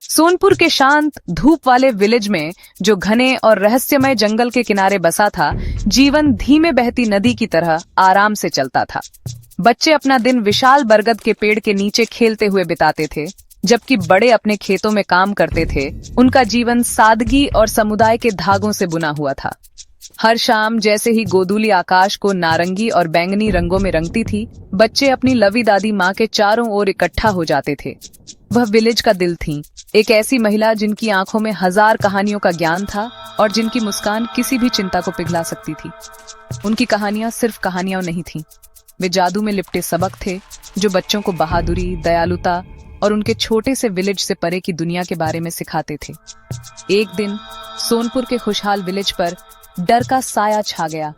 सोनपुर के शांत धूप वाले विलेज में जो घने और रहस्यमय जंगल के किनारे बसा था, जीवन धीमे बहती नदी की तरह आराम से चलता था। बच्चे अपना दिन विशाल बरगद के पेड़ के नीचे खेलते हुए बिताते थे, जबकि बड़े अपने खेतों में काम करते थे। उनका जीवन सादगी और समुदाय के धागों से बुना हुआ था। हर शाम जैसे ही गोधूली आकाश को नारंगी और बैंगनी रंगों में रंगती थी, बच्चे अपनी लवी दादी माँ के चारों ओर इकट्ठा हो जाते थे। वह विलेज का दिल थी, एक ऐसी महिला जिनकी आंखों में हजार कहानियों का ज्ञान था और जिनकी मुस्कान किसी भी चिंता को पिघला सकती थी। उनकी कहानियां सिर्फ कहानियां नहीं थीं, वे जादू में लिपटे सबक थे जो बच्चों को बहादुरी, दयालुता और उनके छोटे से विलेज से परे की दुनिया के बारे में सिखाते थे। एक दिन सोनपुर के खुशहाल विलेज पर डर का साया छा गया।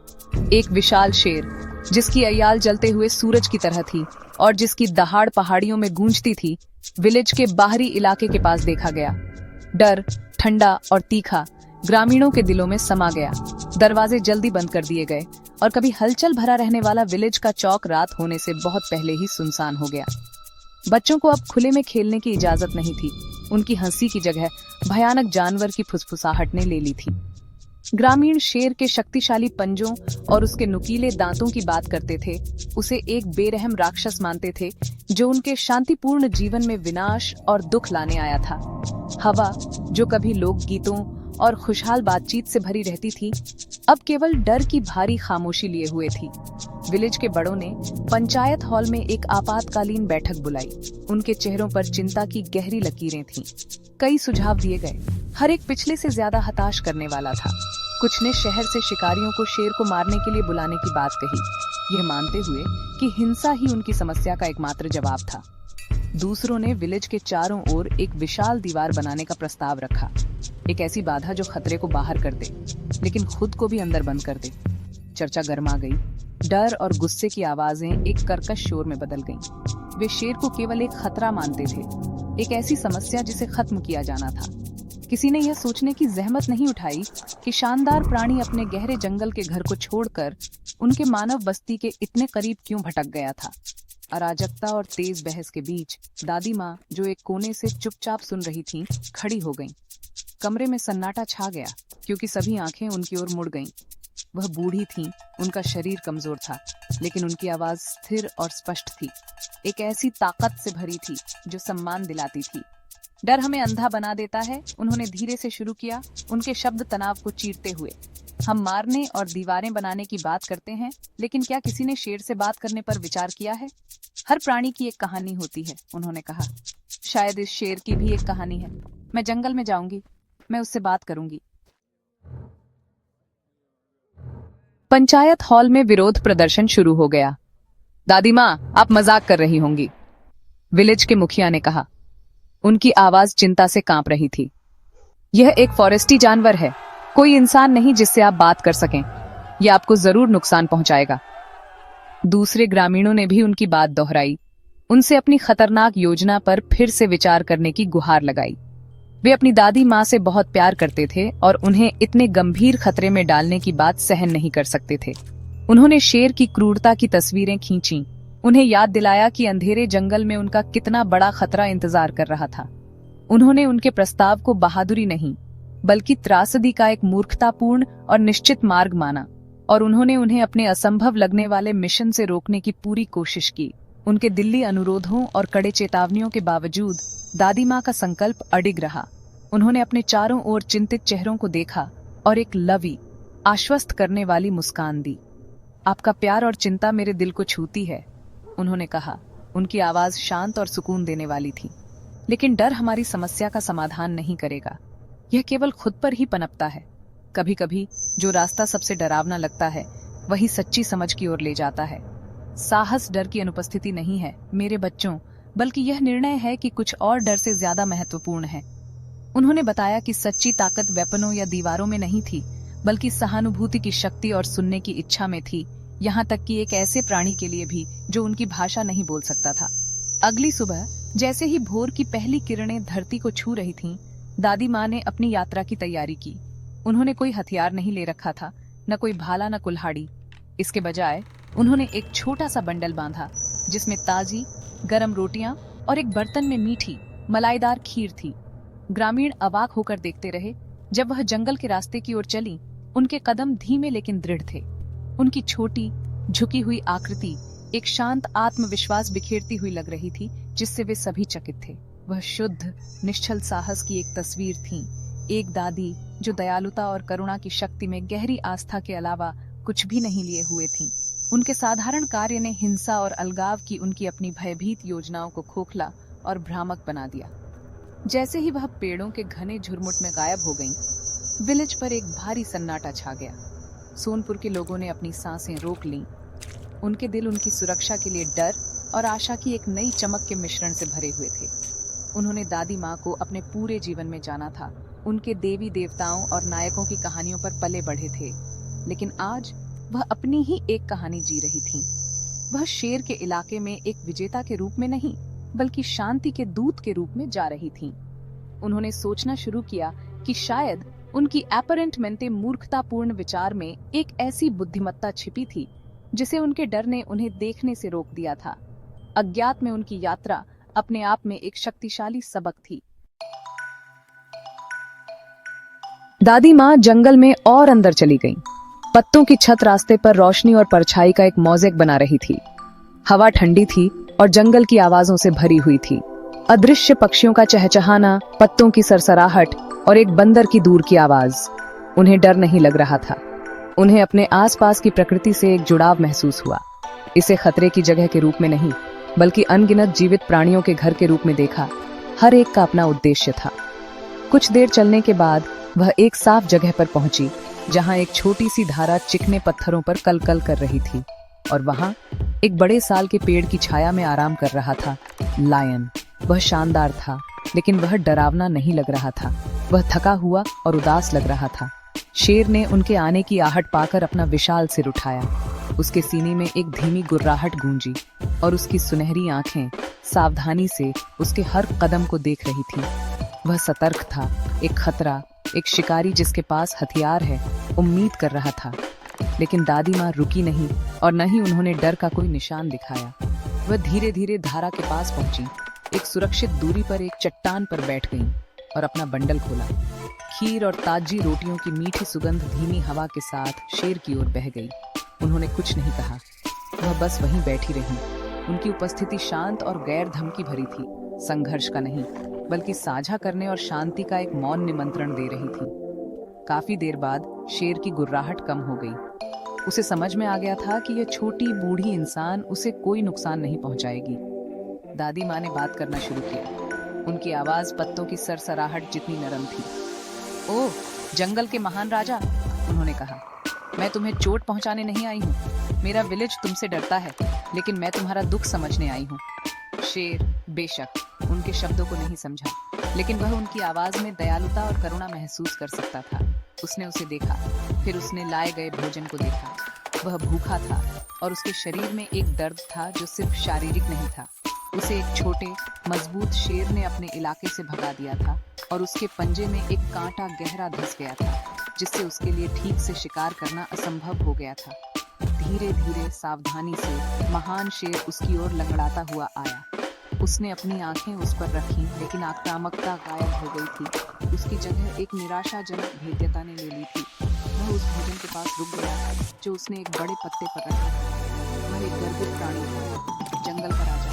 एक विशाल शेर, जिसकी अयाल जलते हुए सूरज की तरह थी और जिसकी दहाड़ पहाड़ियों में गूंजती थी, विलेज के बाहरी इलाके के पास देखा गया। डर ठंडा और तीखा ग्रामीणों के दिलों में समा गया। दरवाजे जल्दी बंद कर दिए गए और कभी हलचल भरा रहने वाला विलेज का चौक रात होने से बहुत पहले ही सुनसान हो गया। बच्चों को अब खुले में खेलने की इजाजत नहीं थी। उनकी हंसी की जगह भयानक जानवर की फुसफुसाहट ने ले ली थी। ग्रामीण शेर के शक्तिशाली पंजों और उसके नुकीले दांतों की बात करते थे। उसे एक बेरहम राक्षस मानते थे जो उनके शांतिपूर्ण जीवन में विनाश और दुख लाने आया था। हवा, जो कभी लोकगीतों और खुशहाल बातचीत से भरी रहती थी, अब केवल डर की भारी खामोशी लिए हुए थी। विलेज के बड़ों ने पंचायत हॉल में एक आपातकालीन बैठक बुलाई। उनके चेहरों पर चिंता की गहरी लकीरें थीं। कई सुझाव दिए गए, हर एक पिछले से ज्यादा हताश करने वाला था। कुछ ने शहर से शिकारियों को शेर को मारने के लिए बुलाने की बात कही, यह मानते हुए कि हिंसा ही उनकी समस्या का एकमात्र जवाब था। दूसरों ने विलेज के चारों ओर एक विशाल दीवार बनाने का प्रस्ताव रखा, एक ऐसी बाधा जो खतरे को बाहर कर दे लेकिन खुद को भी अंदर बंद कर दे। चर्चा गर्मा गई। डर और गुस्से की आवाजें एक कर्कश शोर में बदल गईं। वे शेर को केवल एक खतरा मानते थे, एक ऐसी समस्या जिसे खत्म किया जाना था। किसी ने यह सोचने की जहमत नहीं उठाई कि शानदार प्राणी अपने गहरे जंगल के घर को छोड़कर उनके मानव बस्ती के इतने करीब क्यों भटक गया था। अराजकता और तेज बहस के बीच दादी माँ, जो एक कोने से चुपचाप सुन रही थीं, खड़ी हो गईं। कमरे में सन्नाटा छा गया क्योंकि सभी आंखें उनकी ओर मुड़ गईं। वह बूढ़ी थीं, उनका शरीर कमजोर था, लेकिन उनकी आवाज स्थिर और स्पष्ट थी, एक ऐसी ताकत से भरी थी जो सम्मान दिलाती थी। डर हमें अंधा बना देता है, उन्होंने धीरे से शुरू किया, उनके शब्द तनाव को चीरते हुए। हम मारने और दीवारें बनाने की बात करते हैं, लेकिन क्या किसी ने शेर से बात करने पर विचार किया है? हर प्राणी की एक कहानी होती है, उन्होंने कहा। शायद इस शेर की भी एक कहानी है। मैं जंगल में जाऊंगी, मैं उससे बात करूंगी। पंचायत हॉल में विरोध प्रदर्शन शुरू हो गया। दादी माँ, आप मजाक कर रही होंगी, विलेज के मुखिया ने कहा। उनकी आवाज चिंता से कांप रही थी। यह एक फॉरेस्टी जानवर है, कोई इंसान नहीं जिससे आप बात कर सकें। यह आपको जरूर नुकसान पहुंचाएगा। दूसरे ग्रामीणों ने भी उनकी बात दोहराई, उनसे अपनी खतरनाक योजना पर फिर से विचार करने की गुहार लगाई। वे अपनी दादी माँ से बहुत प्यार करते थे और उन्हें इतने गंभीर खतरे में डालने की बात सहन नहीं कर सकते थे। उन्होंने शेर की क्रूरता की तस्वीरें खींची, उन्हें याद दिलाया कि अंधेरे जंगल में उनका कितना बड़ा खतरा इंतजार कर रहा था। उन्होंने उनके प्रस्ताव को बहादुरी नहीं, बल्कि त्रासदी का एक मूर्खतापूर्ण और निश्चित मार्ग माना, और उन्होंने उन्हें अपने असंभव लगने वाले मिशन से रोकने की पूरी कोशिश की। उनके दिल्ली अनुरोधों और कड़े चेतावनियों के बावजूद दादी माँ का संकल्प अडिग रहा। उन्होंने अपने चारों ओर चिंतित चेहरों को देखा और एक लवी, आश्वस्त करने वाली मुस्कान दी। आपका प्यार और चिंता मेरे दिल को छूती है, उन्होंने कहा। उनकी आवाज शांत और सुकून देने वाली थी। लेकिन डर हमारी समस्या का समाधान नहीं करेगा, यह केवल खुद पर ही पनपता है। कभी कभी जो रास्ता सबसे डरावना लगता है, वही सच्ची समझ की ओर ले जाता है। साहस डर की अनुपस्थिति नहीं है मेरे बच्चों, बल्कि यह निर्णय है कि कुछ और डर से ज्यादा महत्वपूर्ण है। उन्होंने बताया कि सच्ची ताकत वेपनों या दीवारों में नहीं थी, बल्कि सहानुभूति की शक्ति और सुनने की इच्छा में थी, यहाँ तक कि एक ऐसे प्राणी के लिए भी जो उनकी भाषा नहीं बोल सकता था। अगली सुबह जैसे ही भोर की पहली किरणें धरती को छू रही थीं, दादी माँ ने अपनी यात्रा की तैयारी की। उन्होंने कोई हथियार नहीं ले रखा था, न कोई भाला न कुल्हाड़ी। इसके बजाय उन्होंने एक छोटा सा बंडल बांधा जिसमें ताजी गर्म रोटियां और एक बर्तन में मीठी मलाईदार खीर थी। ग्रामीण अवाक होकर देखते रहे। जब वह जंगल के रास्ते की ओर चली, उनके कदम धीमे लेकिन दृढ़ थे। उनकी छोटी झुकी हुई आकृति एक शांत आत्मविश्वास बिखेरती हुई लग रही थी, जिससे वे सभी चकित थे। वह शुद्ध निश्चल साहस की एक तस्वीर थी, एक दादी जो दयालुता और करुणा की शक्ति में गहरी आस्था के अलावा कुछ भी नहीं लिए हुए थीं। उनके साधारण कार्य ने हिंसा और अलगाव की उनकी अपनी भयभीत योजनाओं को खोखला और भ्रामक बना दिया। जैसे ही वह पेड़ों के घने झुरमुट में गायब हो गईं, विलेज पर एक भारी सन्नाटा छा गया। सोनपुर के लोगों ने अपनी सांसें रोक लीं। उनके दिल उनकी सुरक्षा के लिए डर और आशा की एक नई चमक के मिश्रण से भरे हुए थे। उन्होंने दादी माँ को अपने पूरे जीवन में जाना था। उनके देवी देवताओं और नायकों की कहानियों पर पले बढ़े थे, लेकिन आज वह अपनी ही एक कहानी जी रही थीं। वह शेर के इलाके में एक विजेता के रूप में नहीं, बल्कि शांति के दूत के रूप में जा रही थीं। उन्होंने सोचना शुरू किया कि शायद उनकी एपरेंटमेंटे मूर्खतापूर्ण विचार में एक ऐसी बुद्धिमत्ता छिपी थी जिसे उनके डर ने उन्हें देखने से रोक दिया था। अज्ञात में उनकी यात्रा अपने आप में एक शक्तिशाली सबक थी। दादी माँ जंगल में और अंदर चली गईं। पत्तों की छत रास्ते पर रोशनी और परछाई का एक मोज़ेक बना रही थी। हवा ठंडी थी और जंगल की आवाजों से भरी हुई थी। अदृश्य पक्षियों का चहचहाना, पत्तों की सरसराहट और एक बंदर की दूर की आवाज। उन्हें डर नहीं लग रहा था। उन्हें अपने आसपास की प्रकृति से एक जुड़ाव महसूस हुआ। इसे खतरे की जगह के रूप में नहीं, बल्कि अनगिनत जीवित प्राणियों के घर के रूप में देखा। हर एक का अपना उद्देश्य था। कुछ देर चलने के बाद वह एक साफ जगह पर पहुंची, जहां एक छोटी सी धारा चिकने पत्थरों पर कलकल कर रही थी, और वहां एक बड़े साल के पेड़ की छाया में आराम कर रहा था लायन। वह शानदार था, लेकिन वह डरावना नहीं लग रहा था। वह थका हुआ और उदास लग रहा था। शेर ने उनके आने की आहट पाकर अपना विशाल सिर उठाया। उसके सीने में एक धीमी गुर्राहट गूंजी और उसकी सुनहरी आंखें सावधानी से उसके हर कदम को देख रही थीं। वह सतर्क था, एक खतरा, एक शिकारी जिसके पास हथियार है, उम्मीद कर रहा था। लेकिन दादी माँ रुकी नहीं और न ही उन्होंने डर का कोई निशान दिखाया। वह धीरे धीरे धारा के पास पहुंची, एक सुरक्षित दूरी पर एक चट्टान पर बैठ गईं और अपना बंडल खोला। खीर और ताजी रोटियों की मीठी सुगंध धीमी हवा के साथ शेर की ओर बह गई। उन्होंने कुछ नहीं कहा, वह बस वहीं बैठी रही। उनकी उपस्थिति शांत और गैर धमकी भरी थी, संघर्ष का नहीं, बल्कि साझा करने और शांति का एक मौन निमंत्रण दे रही थी। काफी देर बाद शेर की गुर्राहट कम हो गई। उसे समझ में आ गया था कि यह छोटी बूढ़ी इंसान उसे कोई नुकसान नहीं पहुंचाएगी। दादी माँ ने बात करना शुरू किया। उनकी आवाज पत्तों की सरसराहट जितनी नरम थी। ओह, जंगल के महान राजा, उन्होंने कहा, मैं तुम्हें चोट पहुंचाने नहीं आई हूँ। मेरा विलेज तुमसे डरता है, लेकिन मैं तुम्हारा दुख समझने आई हूँ। शेर बेशक उनके शब्दों को नहीं समझा, लेकिन वह उनकी आवाज में दयालुता और करुणा महसूस कर सकता था। उसने उसे देखा, फिर उसने लाए गए भोजन को देखा। वह भूखा था और उसके शरीर में एक दर्द था जो सिर्फ शारीरिक नहीं था। उसे एक छोटे मजबूत शेर ने अपने इलाके से भगा दिया था और उसके पंजे में एक कांटा गहरा धंस गया था, जिससे उसके लिए ठीक से शिकार करना असंभव हो गया था। धीरे धीरे सावधानी से महान शेर उसकी ओर लंगड़ाता हुआ आया। उसने अपनी आंखें उस पर रखी, लेकिन आक्रामकता गायब हो गई थी। उसकी जगह एक निराशाजनक भेद्यता ने ले ली थी। वह उस भोजन के पास रुक गया जो उसने एक बड़े पत्ते पर रखा था। वह एक गर्वित प्राणी था, जंगल का राजा,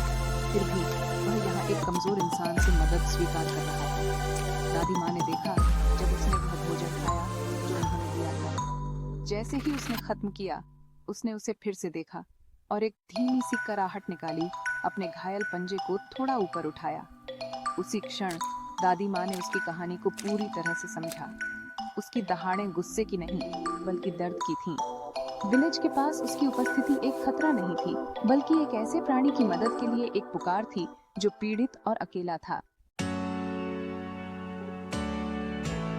फिर भी वह यहाँ एक कमजोर इंसान से मदद स्वीकार कर रहा था। दादी माँ ने देखा जब उसने वह भोजन खाया जो उन्होंने दिया था। जैसे ही उसने खत्म किया, उसने उसे फिर से देखा और एक धीमी सी कराहट निकाली, अपने घायल पंजे को थोड़ा ऊपर उठाया। उसी क्षण दादी माँ ने उसकी कहानी को पूरी तरह से समझा। उसकी दहाड़ें गुस्से की नहीं, बल्कि दर्द की थीं। विलेज के पास उसकी उपस्थिति एक खतरा नहीं थी, बल्कि एक ऐसे प्राणी की मदद के लिए एक पुकार थी जो पीड़ित और अकेला था।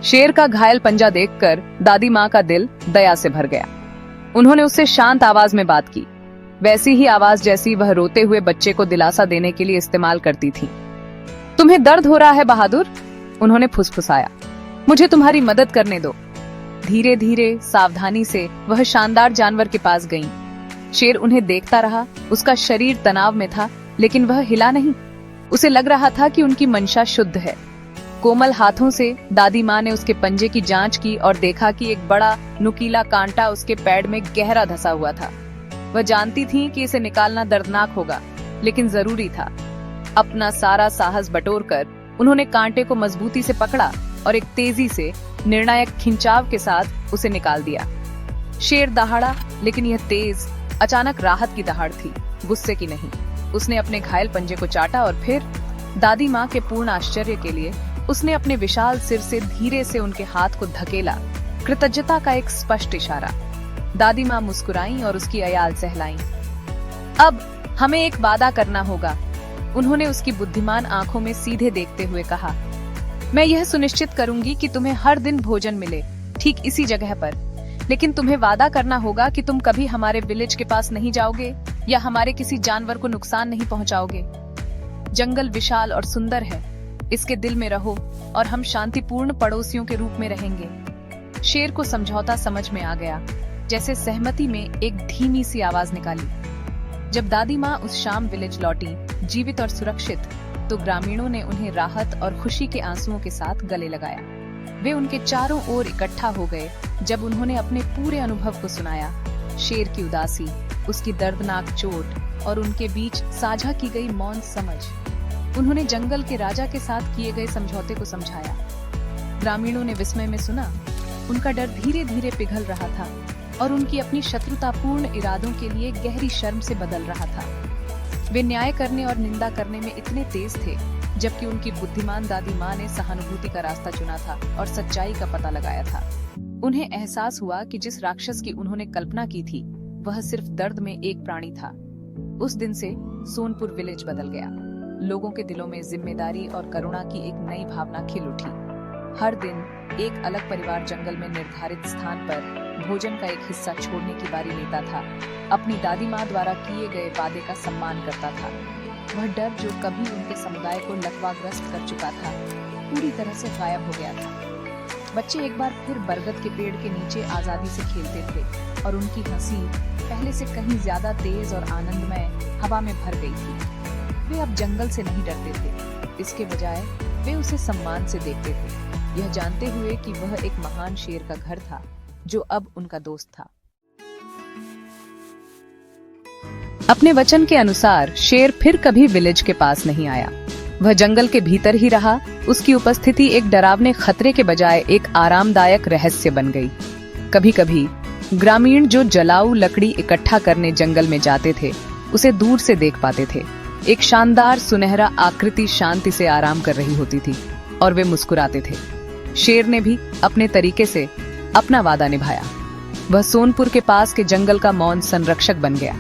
शेर का घायल पंजा देखकर दादी माँ का दिल दया से भर गया। उन्होंने उससे शांत आवाज में बात की, वैसी ही आवाज जैसी वह रोते हुए बच्चे को दिलासा देने के लिए इस्तेमाल करती थी। तुम्हें दर्द हो रहा है बहादुर, उन्होंने फुसफुसाया, मुझे तुम्हारी मदद करने दो। धीरे धीरे सावधानी से वह शानदार जानवर के पास गईं। शेर उन्हें देखता रहा। उसका शरीर तनाव में था, लेकिन वह हिला नहीं। उसे लग रहा था कि उनकी मंशा शुद्ध है। कोमल हाथों से दादी माँ ने उसके पंजे की जांच की और देखा कि एक बड़ा नुकीला कांटा उसके पैड में गहरा धंसा हुआ था। वह जानती थी कि इसे निकालना दर्दनाक होगा, लेकिन जरूरी था। अपना सारा साहस बटोरकर उन्होंने कांटे को मजबूती से पकड़ा और एक तेजी से निर्णायक खिंचाव के साथ उसे निकाल दिया। शेर दहाड़ा, लेकिन यह तेज, अचानक राहत की दहाड़ थी, गुस्से की नहीं। उसने अपने घायल पंजे को चाटा और फिर दादी माँ के पूर्ण आश्चर्य के लिए उसने अपने विशाल सिर से धीरे से उनके हाथ को धकेला, कृतज्ञता का एक स्पष्ट इशारा। दादी माँ मुस्कुराईं और उसकी अयाल सहलाईं। अब हमें एक वादा करना होगा, उन्होंने उसकी बुद्धिमान आंखों में सीधे देखते हुए कहा। मैं यह सुनिश्चित करूंगी कि तुम्हें हर दिन भोजन मिले, ठीक इसी जगह पर। लेकिन तुम्हें वादा करना होगा कि तुम कभी हमारे विलेज के पास नहीं जाओगे या हमारे किसी जानवर को नुकसान नहीं पहुंचाओगे। जंगल विशाल और सुंदर है, इसके दिल में रहो और हम शांतिपूर्ण पड़ोसियों के रूप में रहेंगे। शेर को समझौता समझ में आ गया, जैसे सहमति में एक धीमी सी आवाज निकाली। जब दादी माँ उस शाम विलेज लौटी, जीवित और सुरक्षित, तो ग्रामीणों ने उन्हें राहत और खुशी के आंसुओं के साथ गले लगाया। वे उनके चारों ओर इकट्ठा हो गए जब उन्होंने अपने पूरे अनुभव को सुनाया। शेर की उदासी, उसकी दर्दनाक चोट और उनके बीच साझा की गई मौन समझ। उन्होंने जंगल के राजा के साथ किए गए समझौते को समझाया। ग्रामीणों ने विस्मय में सुना। उनका डर धीरे धीरे पिघल रहा था और उनकी अपनी शत्रुतापूर्ण इरादों के लिए गहरी शर्म से बदल रहा था। वे न्याय करने और निंदा करने में इतने तेज थे, जबकि उनकी बुद्धिमान दादी माँ ने सहानुभूति का रास्ता चुना था और सच्चाई का पता लगाया था। उन्हें एहसास हुआ कि जिस राक्षस की उन्होंने कल्पना की थी, वह सिर्फ दर्द में एक प्राणी था। उस दिन से सोनपुर विलेज बदल गया। लोगों के दिलों में जिम्मेदारी और करुणा की एक नई भावना खिल उठी। हर दिन एक अलग परिवार जंगल में निर्धारित स्थान पर भोजन का एक हिस्सा छोड़ने की बारी लेता था, अपनी दादी माँ द्वारा किए गए वादे का सम्मान करता था। वह डर जो कभी उनके समुदाय को लकवाग्रस्त कर चुका था, पूरी तरह से गायब हो गया था। बच्चे एक बार फिर बरगद के पेड़ के नीचे आजादी से खेलते थे और उनकी हंसी पहले से कहीं ज्यादा तेज और आनंदमय हवा में भर गई थी। वे अब जंगल से नहीं डरते थे, इसके बजाय वे उसे सम्मान से देखते थे, यह जानते हुए कि वह एक महान शेर का घर था जो अब उनका दोस्त था। अपने वचन के अनुसार शेर फिर कभी विलेज के पास नहीं आया। वह जंगल के भीतर ही रहा। उसकी उपस्थिति एक डरावने खतरे के बजाय एक आरामदायक रहस्य बन गई। कभी कभी ग्रामीण जो जलाऊ लकड़ी इकट्ठा करने जंगल में जाते थे, उसे दूर से देख पाते थे। एक शानदार सुनहरा आकृति शांति से आराम कर रही होती थी और वे मुस्कुराते थे। शेर ने भी अपने तरीके से अपना वादा निभाया। वह सोनपुर के पास के जंगल का मौन संरक्षक बन गया।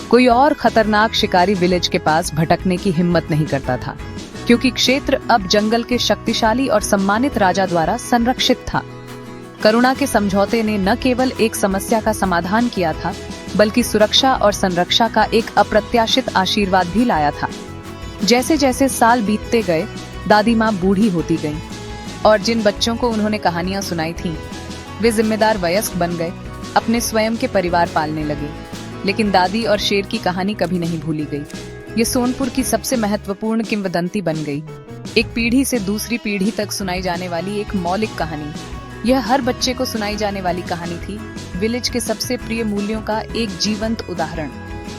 कोई और खतरनाक शिकारी विलेज के पास भटकने की हिम्मत नहीं करता था, क्योंकि क्षेत्र अब जंगल के शक्तिशाली और सम्मानित राजा द्वारा संरक्षित था। करुणा के समझौते ने न केवल एक समस्या का समाधान किया था, बल्कि सुरक्षा और संरक्षा का एक अप्रत्याशित आशीर्वाद भी लाया था। जैसे जैसे साल बीतते गए, दादी माँ बूढ़ी होती गईं, और जिन बच्चों को उन्होंने कहानियां सुनाई थीं, वे जिम्मेदार वयस्क बन गए, अपने स्वयं के परिवार पालने लगे। लेकिन दादी और शेर की कहानी कभी नहीं भूली गई। ये सोनपुर की सबसे महत्वपूर्ण किंवदंती बन गई, एक पीढ़ी से दूसरी पीढ़ी तक सुनाई जाने वाली एक मौलिक कहानी। यह हर बच्चे को सुनाई जाने वाली कहानी थी, विलेज के सबसे प्रिय मूल्यों का एक जीवंत उदाहरण।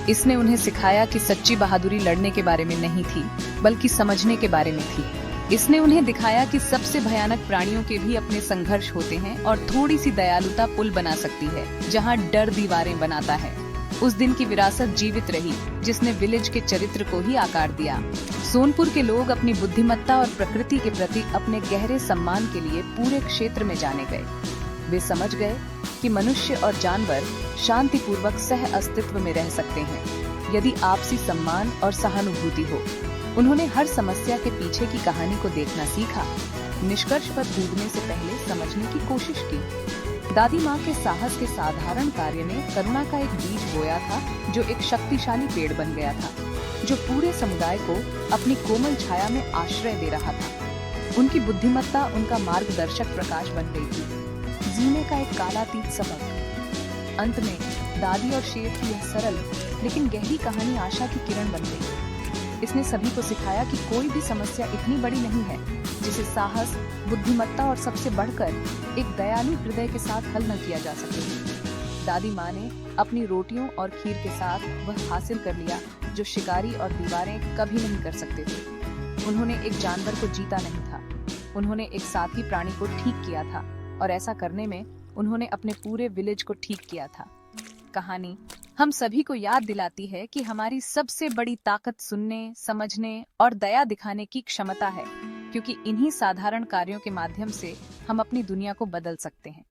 इसने उन्हें सिखाया कि सच्ची बहादुरी लड़ने के बारे में नहीं थी, बल्कि समझने के बारे में थी। इसने उन्हें दिखाया कि सबसे भयानक प्राणियों के भी अपने संघर्ष होते हैं और थोड़ी सी दयालुता पुल बना सकती है जहां डर दीवारें बनाता है। उस दिन की विरासत जीवित रही, जिसने विलेज के चरित्र को ही आकार दिया। सोनपुर के लोग अपनी बुद्धिमत्ता और प्रकृति के प्रति अपने गहरे सम्मान के लिए पूरे क्षेत्र में जाने गए। वे समझ गए कि मनुष्य और जानवर शांतिपूर्वक सह अस्तित्व में रह सकते हैं यदि आपसी सम्मान और सहानुभूति हो। उन्होंने हर समस्या के पीछे की कहानी को देखना सीखा, निष्कर्ष पर कूदने से पहले समझने की कोशिश की। दादी माँ के साहस के साधारण कार्य ने करुणा का एक बीज बोया था, जो एक शक्तिशाली पेड़ बन गया था, जो पूरे समुदाय को अपनी कोमल छाया में आश्रय दे रहा था। उनकी बुद्धिमत्ता उनका मार्गदर्शक प्रकाश बन गई थी, जीने का एक कालातीत सबक। अंत में दादी और शेर की यह सरल लेकिन गहरी कहानी आशा की किरण बन गई। इसने सभी को सिखाया कि कोई भी समस्या इतनी बड़ी नहीं है जिसे साहस, बुद्धिमत्ता और सबसे बढ़कर एक दयालु हृदय के साथ हल न किया जा सके। दादी माँ ने अपनी रोटियों और खीर के साथ वह हासिल कर लिया जो शिकारी और दीवारें कभी नहीं कर सकते थे। उन्होंने एक जानवर को जीता नहीं था, उन्होंने एक साथी प्राणी को ठीक किया था, और ऐसा करने में उन्होंने अपने पूरे विलेज को ठीक किया था। कहानी हम सभी को याद दिलाती है कि हमारी सबसे बड़ी ताकत सुनने, समझने और दया दिखाने की क्षमता है, क्योंकि इन्हीं साधारण कार्यों के माध्यम से हम अपनी दुनिया को बदल सकते हैं।